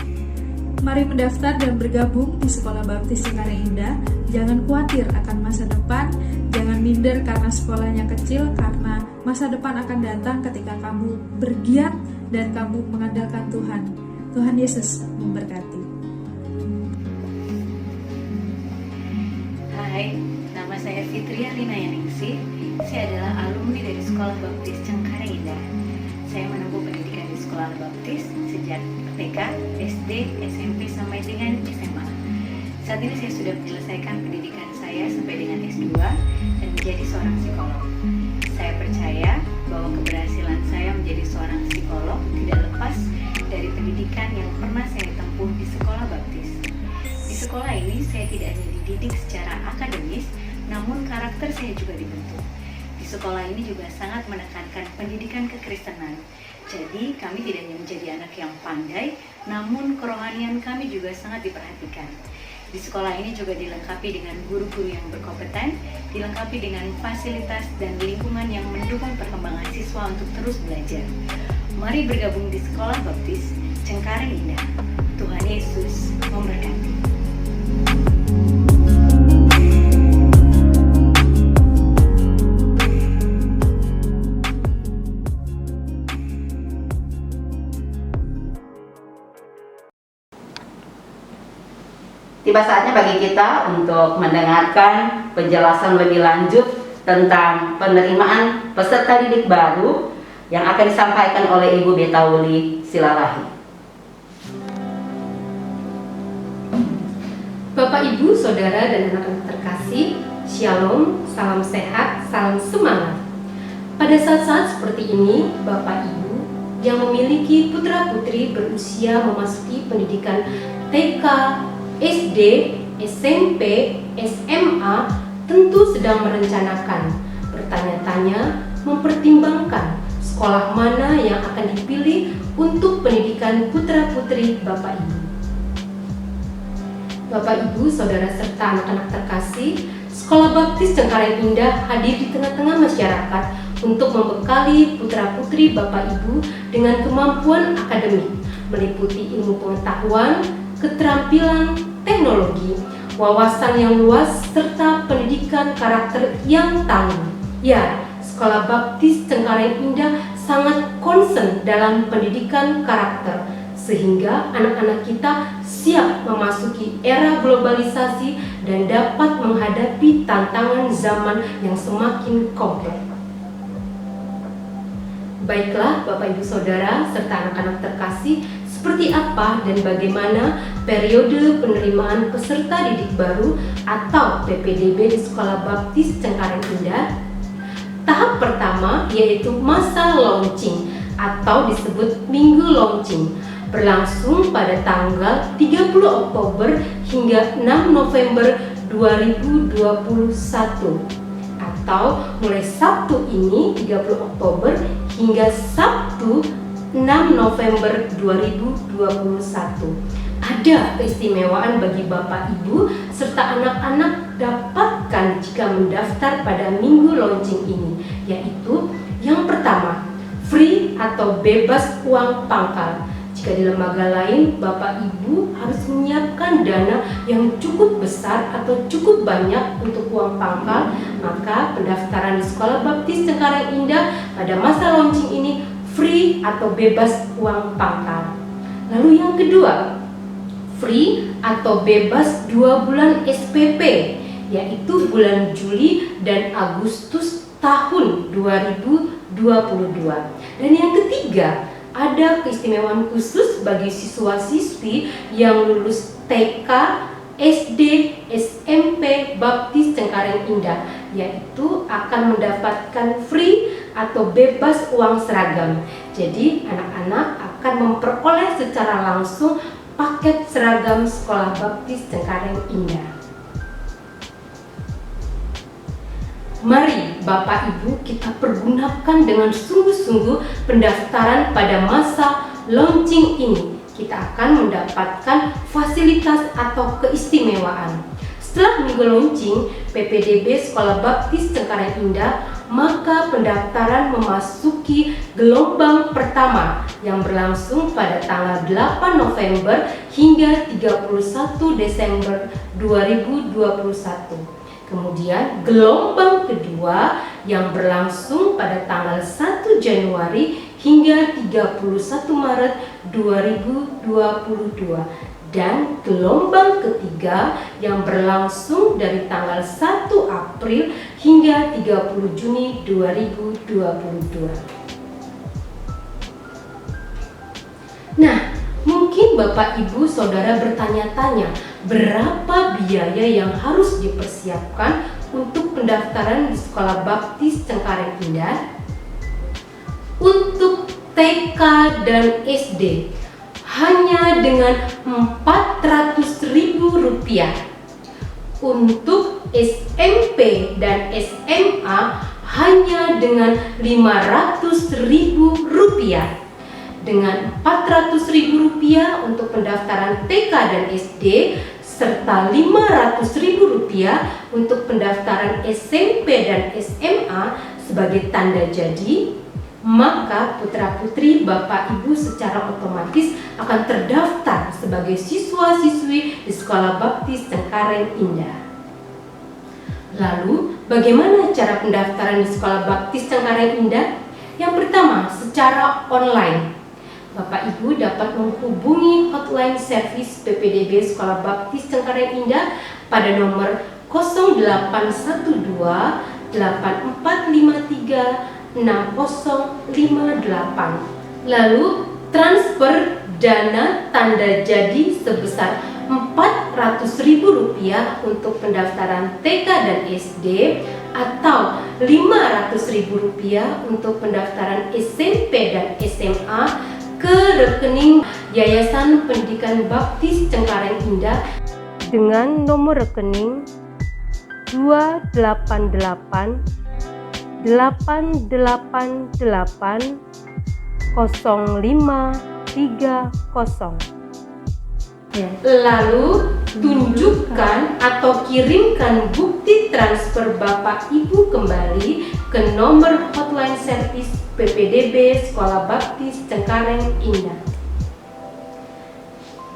Speaker 9: mari mendaftar dan bergabung di Sekolah Baptis Cengkareng Indah. Jangan khawatir akan masa depan, jangan minder karena sekolahnya kecil, karena masa depan akan datang ketika kamu bergiat dan kamu mengandalkan Tuhan. Tuhan Yesus memberkati.
Speaker 10: Hai, nama saya Fitria Lina Yaningsih. Saya adalah alumni dari Sekolah Baptis Cengkareng Indah. Saya menempuh pendidikan di Sekolah Baptis sejak TK, SD, SMP sampai dengan SMA. Saat ini saya sudah menyelesaikan pendidikan saya sampai dengan S2 dan menjadi seorang psikolog. Saya percaya bahwa keberhasilan saya menjadi seorang psikolog tidak lepas dari pendidikan yang pernah saya tempuh di Sekolah Baptis. Di sekolah ini saya tidak hanya dididik secara akademis, namun karakter saya juga dibentuk. Di sekolah ini juga sangat menekankan pendidikan kekristenan. Jadi kami tidak hanya menjadi anak yang pandai, namun kerohanian kami juga sangat diperhatikan. Di sekolah ini juga dilengkapi dengan guru-guru yang berkompeten, dilengkapi dengan fasilitas dan lingkungan yang mendukung perkembangan siswa untuk terus belajar. Mari bergabung di Sekolah Baptis Cengkareng Indah. Tuhan Yesus memberkati.
Speaker 1: Tiba saatnya bagi kita untuk mendengarkan penjelasan lebih lanjut tentang penerimaan peserta didik baru yang akan disampaikan oleh Ibu Betauli Silalahi.
Speaker 11: Bapak, Ibu, Saudara, dan anak-anak terkasih, Shalom, salam sehat, salam semangat. Pada saat-saat seperti ini, Bapak, Ibu yang memiliki putra-putri berusia memasuki pendidikan TK, SD, SMP, SMA tentu sedang merencanakan, bertanya-tanya, mempertimbangkan sekolah mana yang akan dipilih untuk pendidikan putra-putri Bapak Ibu. Bapak Ibu, Saudara serta anak-anak terkasih, Sekolah Baptis Cengkareng Indah hadir di tengah-tengah masyarakat untuk membekali putra-putri Bapak Ibu dengan kemampuan akademik, meliputi ilmu pengetahuan, keterampilan, teknologi, wawasan yang luas, serta pendidikan karakter yang tangguh. Ya, Sekolah Baptis Cengkareng Indah sangat concern dalam pendidikan karakter, sehingga anak-anak kita siap memasuki era globalisasi dan dapat menghadapi tantangan zaman yang semakin kompleks. Baiklah, Bapak Ibu Saudara serta anak-anak terkasih, seperti apa dan bagaimana periode penerimaan peserta didik baru atau PPDB di Sekolah Baptis Cengkareng Indah? Tahap pertama yaitu masa launching atau disebut minggu launching, berlangsung pada tanggal 30 Oktober hingga 6 November 2021 atau mulai Sabtu ini 30 Oktober hingga Sabtu 6 November 2021. Ada keistimewaan bagi Bapak Ibu serta anak-anak dapatkan jika mendaftar pada minggu launching ini, yaitu yang pertama, free atau bebas uang pangkal. Jika di lembaga lain Bapak Ibu harus menyiapkan dana yang cukup besar atau cukup banyak untuk uang pangkal, maka pendaftaran di Sekolah Baptis Cengkareng Indah pada masa launching ini free atau bebas uang pangkal. Lalu yang kedua, free atau bebas 2 bulan SPP, yaitu bulan Juli dan Agustus tahun 2022. Dan yang ketiga, ada keistimewaan khusus bagi siswa-siswi yang lulus TK, SD, SMP Baptis Cengkareng Indah, yaitu akan mendapatkan free atau bebas uang seragam. Jadi anak-anak akan memperoleh secara langsung paket seragam Sekolah Baptis Cengkareng Indah. Mari Bapak Ibu kita pergunakan dengan sungguh-sungguh pendaftaran pada masa launching ini. Kita akan mendapatkan fasilitas atau keistimewaan. Setelah minggu launching PPDB Sekolah Baptis Cengkareng Indah, maka pendaftaran memasuki gelombang pertama yang berlangsung pada tanggal 8 November hingga 31 Desember 2021. Kemudian gelombang kedua yang berlangsung pada tanggal 1 Januari hingga 31 Maret 2022 dan gelombang ketiga yang berlangsung dari tanggal 1 April hingga 30 Juni 2022. Nah, mungkin Bapak Ibu Saudara bertanya-tanya, berapa biaya yang harus dipersiapkan untuk pendaftaran di Sekolah Baptis Cengkareng Indah? Untuk TK dan SD hanya dengan Rp400.000. Untuk SMP dan SMA hanya dengan Rp500.000. Dengan Rp400.000 untuk pendaftaran TK dan SD serta Rp500.000 untuk pendaftaran SMP dan SMA sebagai tanda jadi, maka putra-putri Bapak Ibu secara otomatis akan terdaftar sebagai siswa-siswi di Sekolah Baptis Cengkareng Indah. Lalu, bagaimana cara pendaftaran di Sekolah Baptis Cengkareng Indah? Yang pertama, secara online. Bapak Ibu dapat menghubungi hotline service PPDB Sekolah Baptis Cengkareng Indah pada nomor 0812 8453 6058. Lalu transfer dana tanda jadi sebesar Rp400.000 untuk pendaftaran TK dan SD atau Rp500.000 untuk pendaftaran SMP dan SMA ke rekening Yayasan Pendidikan Baptis Cengkareng Indah dengan nomor rekening 288 888 0530. Lalu tunjukkan atau kirimkan bukti transfer Bapak Ibu kembali ke nomor hotline service PPDB Sekolah Baptis Cengkareng Indah.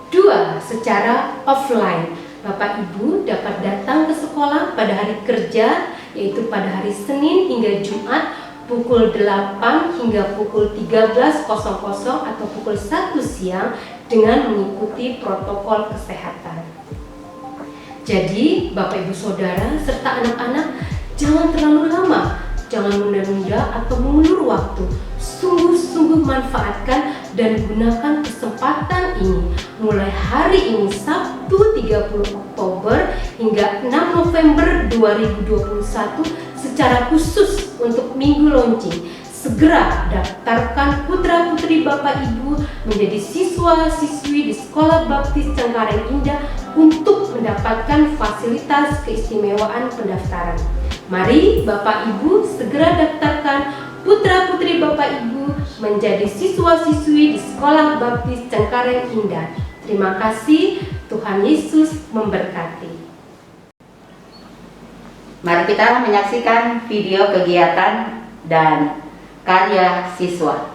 Speaker 11: 2. Secara offline, Bapak Ibu dapat datang ke sekolah pada hari kerja, yaitu pada hari Senin hingga Jumat pukul 8 hingga pukul 13.00 atau pukul 1 siang dengan mengikuti protokol kesehatan. Jadi, Bapak Ibu Saudara serta anak-anak jangan terlalu lama, jangan menunda-nunda atau mengulur waktu. Sungguh-sungguh manfaatkan dan gunakan kesempatan ini mulai hari ini Sabtu 30 Oktober hingga 6 November 2021 secara khusus untuk minggu launching. Segera daftarkan putra-putri Bapak Ibu menjadi siswa-siswi di Sekolah Baptis Cengkareng Indah untuk mendapatkan fasilitas keistimewaan pendaftaran. Mari Bapak Ibu segera daftarkan putra-putri Bapak Ibu menjadi siswa-siswi di Sekolah Baptis Cengkareng Indah. Terima kasih, Tuhan Yesus memberkati.
Speaker 1: Mari kita menyaksikan video kegiatan dan karya siswa.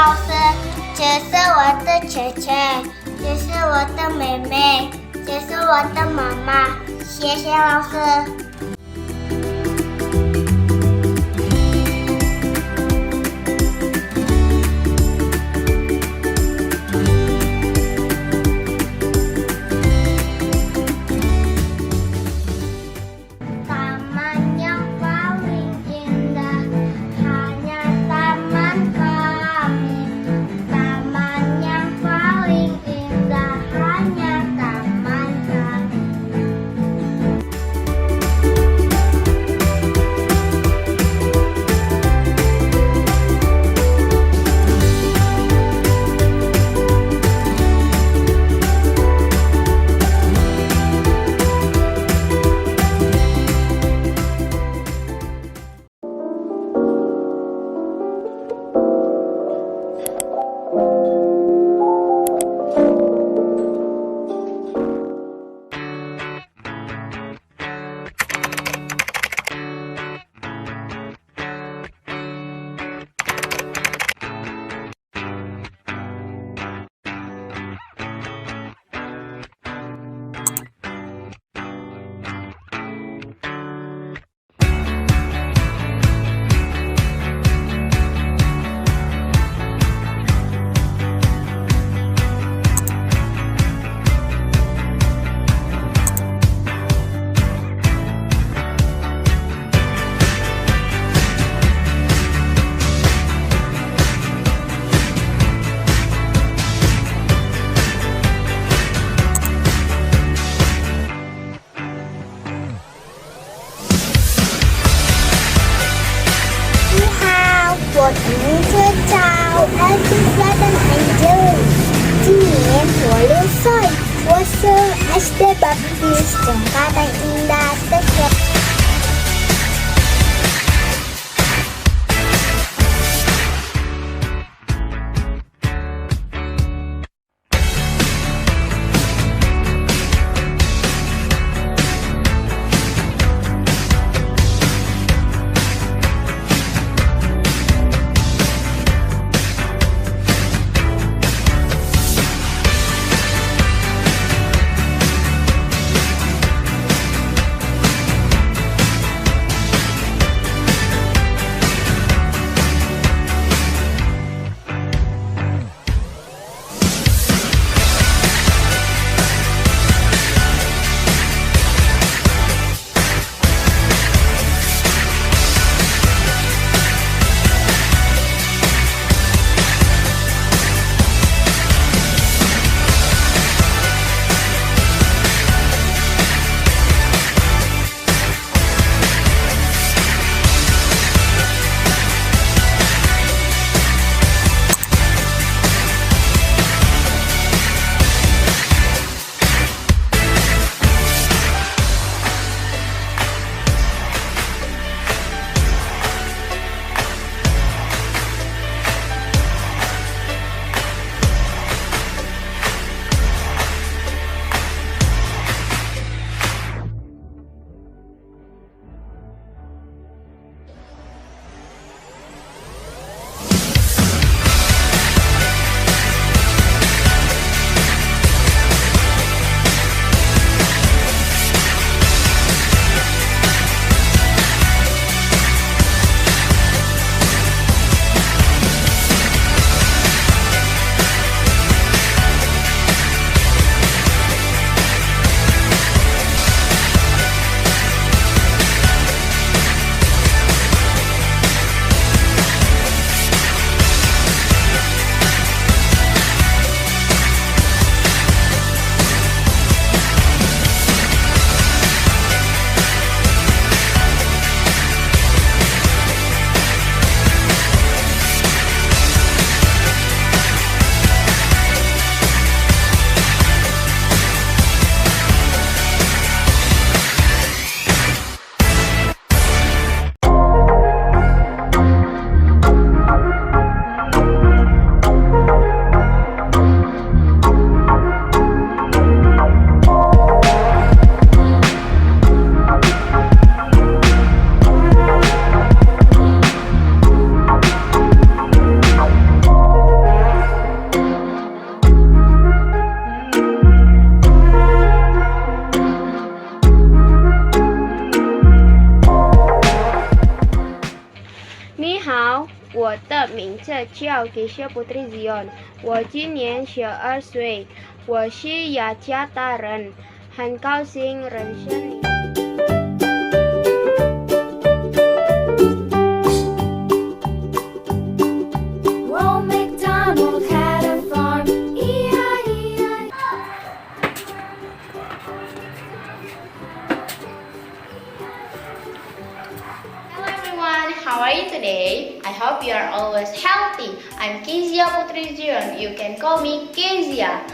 Speaker 6: 老师，这是我的姐姐，这是我的妹妹，这是我的妈妈，谢谢老师。Taman yang paling indah hanya taman kami. Taman yang paling indah hanya taman kami. SD Baptis Cengkareng Indah Setiap
Speaker 12: 我的名字叫Keisha Putri Zion，我今年12岁，我是雅加达人，很高兴认识你。
Speaker 13: Old MacDonald had a farm, E-I-E-I.
Speaker 6: Hello everyone, how are you today? I hope you are always healthy. I'm Kezia Putri Zion. You can call me Kezia.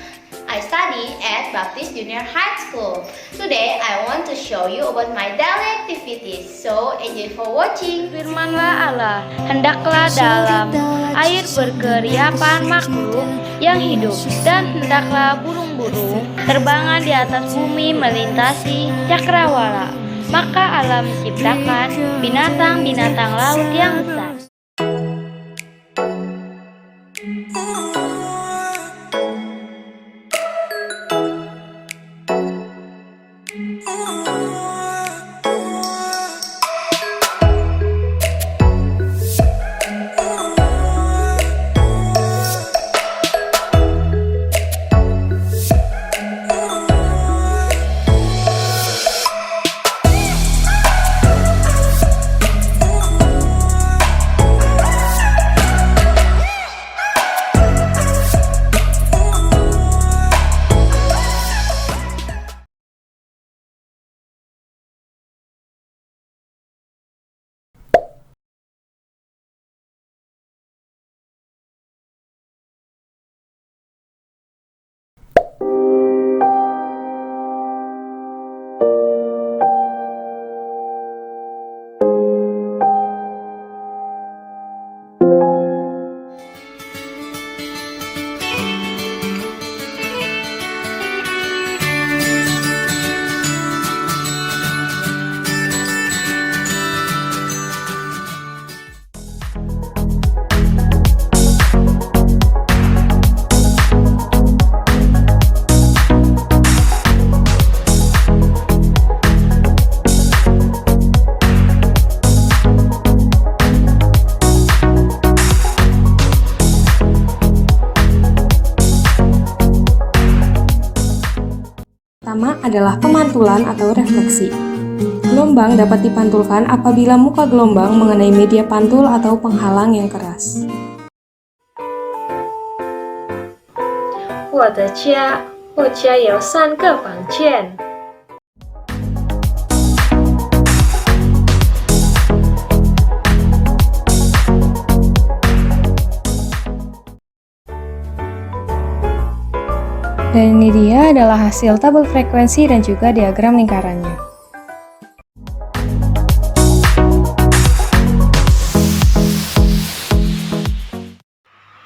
Speaker 6: I study at Baptist Junior High School. Today I want to show you about my daily activities. So enjoy for watching.
Speaker 12: Firman-Nya Allah, hendaklah dalam air berkeriapan makhluk yang hidup, dan hendaklah burung-burung terbangan di atas bumi melintasi cakrawala. Maka Allah menciptakan binatang-binatang laut yang besar.
Speaker 5: Pertama adalah pemantulan atau refleksi. Gelombang dapat dipantulkan apabila muka gelombang mengenai media pantul atau penghalang yang keras.
Speaker 8: 我的家有3个房间。
Speaker 5: Dan ini dia adalah hasil tabel frekuensi dan juga diagram lingkarannya.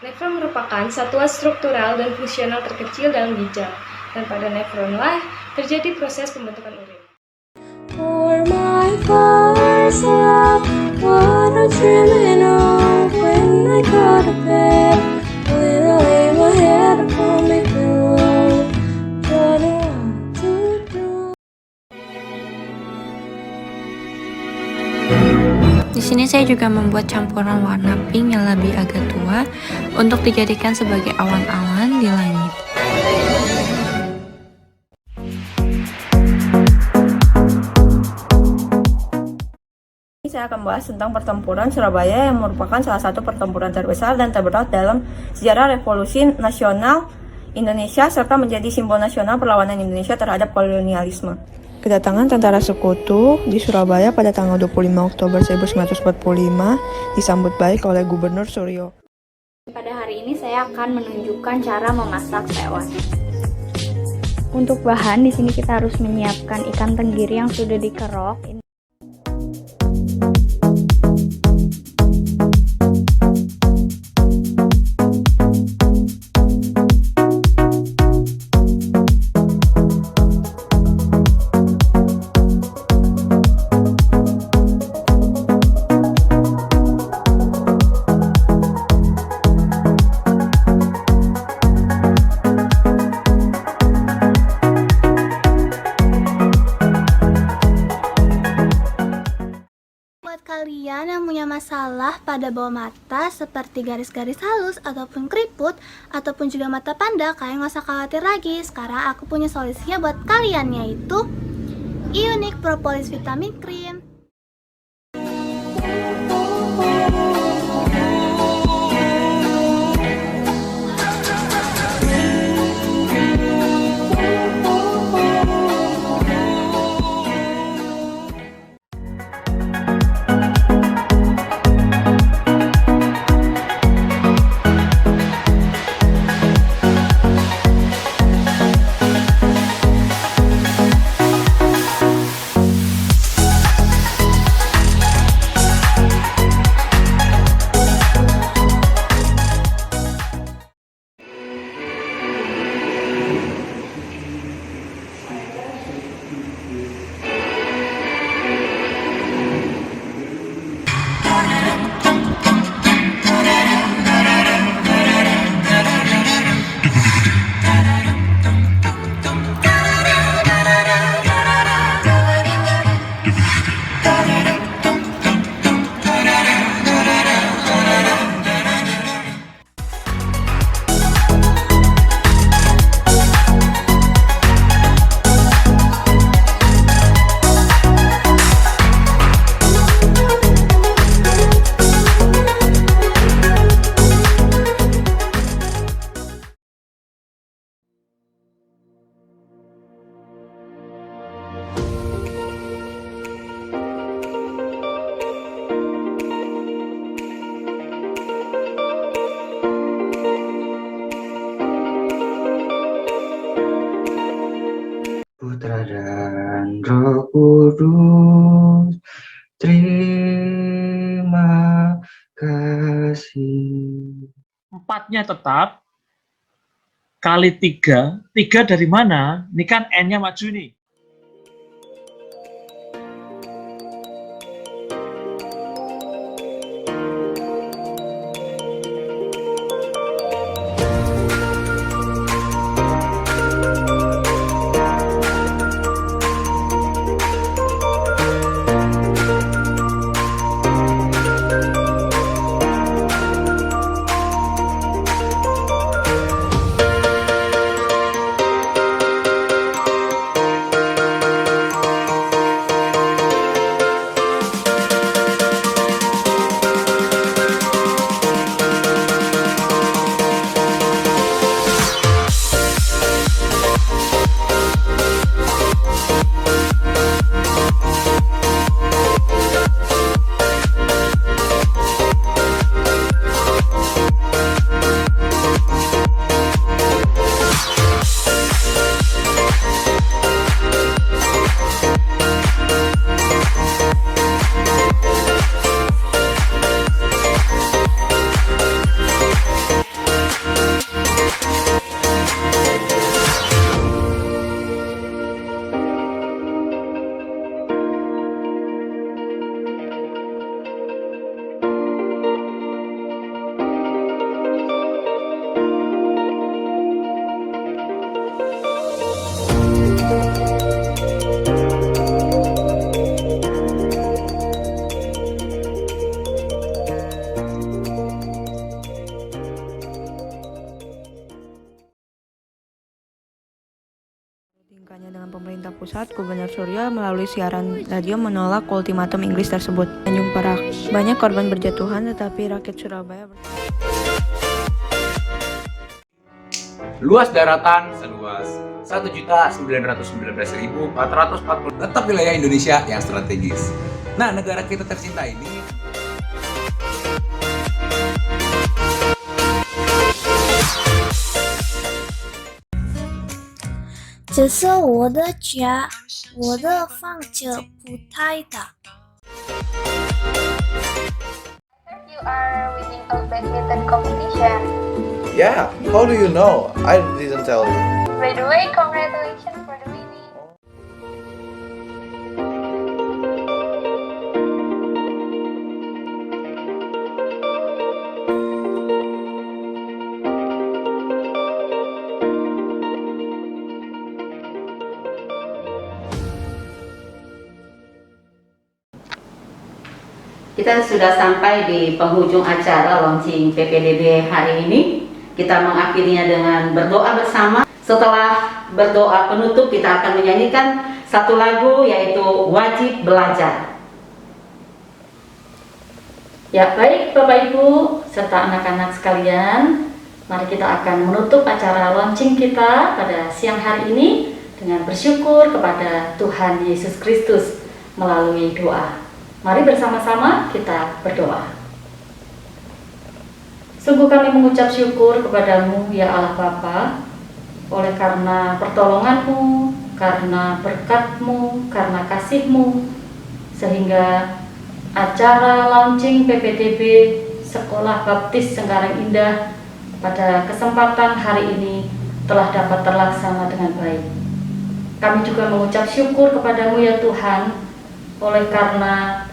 Speaker 8: Nefron merupakan satuan struktural dan fungsional terkecil dalam ginjal, dan pada nefronlah terjadi proses pembentukan urin.
Speaker 13: For my first love, what I'm dreaming of when I go to bed, when I lay my head upon my pillow, don't know what to do.
Speaker 14: Di sini saya juga membuat campuran warna pink yang lebih agak tua untuk dijadikan sebagai awan-awan di langit.
Speaker 15: Saya akan membahas tentang pertempuran Surabaya yang merupakan salah satu pertempuran terbesar dan terberat dalam sejarah revolusi nasional Indonesia serta menjadi simbol nasional perlawanan Indonesia terhadap kolonialisme. Kedatangan tentara sekutu di Surabaya pada tanggal 25 Oktober 1945 disambut baik oleh Gubernur Suryo.
Speaker 16: Pada hari ini saya akan menunjukkan cara memasak tewan.
Speaker 5: Untuk bahan di sini kita harus menyiapkan ikan tenggiri yang sudah dikerok.
Speaker 17: adalah pada bawah mata seperti garis-garis halus ataupun keriput ataupun juga mata panda. Kalian gak usah khawatir lagi. Sekarang aku punya solusinya buat kalian, yaitu Iunik Propolis Vitamin Cream.
Speaker 4: Putra dan Roh Kudus, terima kasih.
Speaker 18: 4-nya tetap, kali 3, 3 dari mana? Ini kan N-nya maju nih.
Speaker 15: Tingkahnya dengan pemerintah pusat, Gubernur Suryo melalui siaran radio menolak ultimatum Inggris tersebut. Tanjung Perak, banyak korban berjatuhan tetapi rakyat Surabaya
Speaker 7: Luas daratan seluas 1.919.440 tetap wilayah Indonesia yang strategis. Nah, negara kita tercinta ini
Speaker 19: 这是我的家，我的房子不太大。
Speaker 5: You are winning a badminton competition.
Speaker 20: Yeah, how do you know? I didn't tell you.
Speaker 5: By the way, congratulations for the winning.
Speaker 1: Kita sudah sampai di penghujung acara launching PPDB hari ini. Kita mengakhirinya dengan berdoa bersama. Setelah berdoa penutup, kita akan menyanyikan satu lagu, yaitu Wajib Belajar. Ya, baik Bapak Ibu serta anak-anak sekalian, mari kita akan menutup acara launching kita pada siang hari ini dengan bersyukur kepada Tuhan Yesus Kristus melalui doa. Mari bersama-sama kita berdoa. Sungguh kami mengucap syukur kepadamu ya Allah Bapa, oleh karena pertolonganmu, karena berkat-Mu, karena kasih-Mu, sehingga acara launching PPDB Sekolah Baptis Cengkareng Indah pada kesempatan hari ini telah dapat terlaksana dengan baik. Kami juga mengucap syukur kepadamu ya Tuhan, oleh karena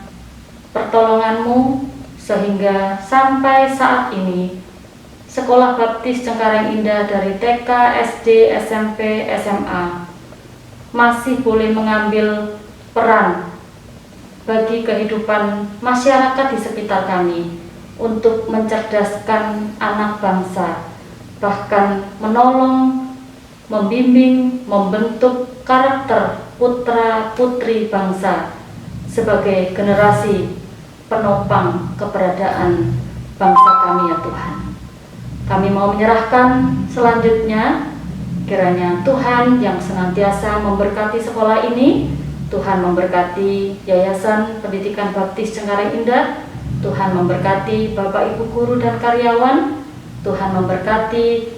Speaker 1: pertolongan-Mu, sehingga sampai saat ini Sekolah Baptis Cengkareng Indah dari TK, SD, SMP, SMA masih boleh mengambil peran bagi kehidupan masyarakat di sekitar kami untuk mencerdaskan anak bangsa, bahkan menolong, membimbing, membentuk karakter putra-putri bangsa sebagai generasi penopang keberadaan bangsa kami ya Tuhan. Kami mau menyerahkan selanjutnya, kiranya Tuhan yang senantiasa memberkati sekolah ini, Tuhan memberkati Yayasan Pendidikan Baptis Cengkareng Indah, Tuhan memberkati Bapak Ibu guru dan karyawan, Tuhan memberkati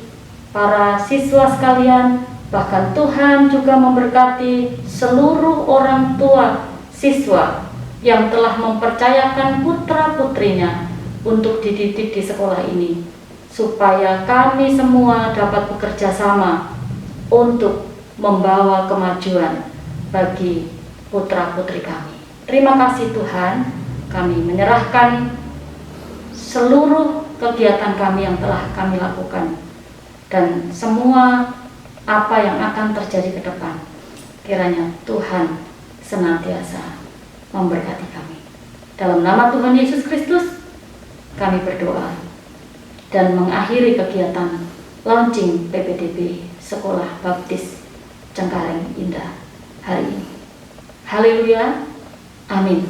Speaker 1: para siswa sekalian, bahkan Tuhan juga memberkati seluruh orang tua siswa yang telah mempercayakan putra-putrinya untuk dididik di sekolah ini, supaya kami semua dapat bekerja sama untuk membawa kemajuan bagi putra-putri kami. Terima kasih Tuhan, kami menyerahkan seluruh kegiatan kami yang telah kami lakukan dan semua apa yang akan terjadi ke depan. Kiranya Tuhan senantiasa memberkati kami. Dalam nama Tuhan Yesus Kristus, kami berdoa dan mengakhiri kegiatan launching PPDB Sekolah Baptis Cengkareng Indah hari ini. Haleluya, amin.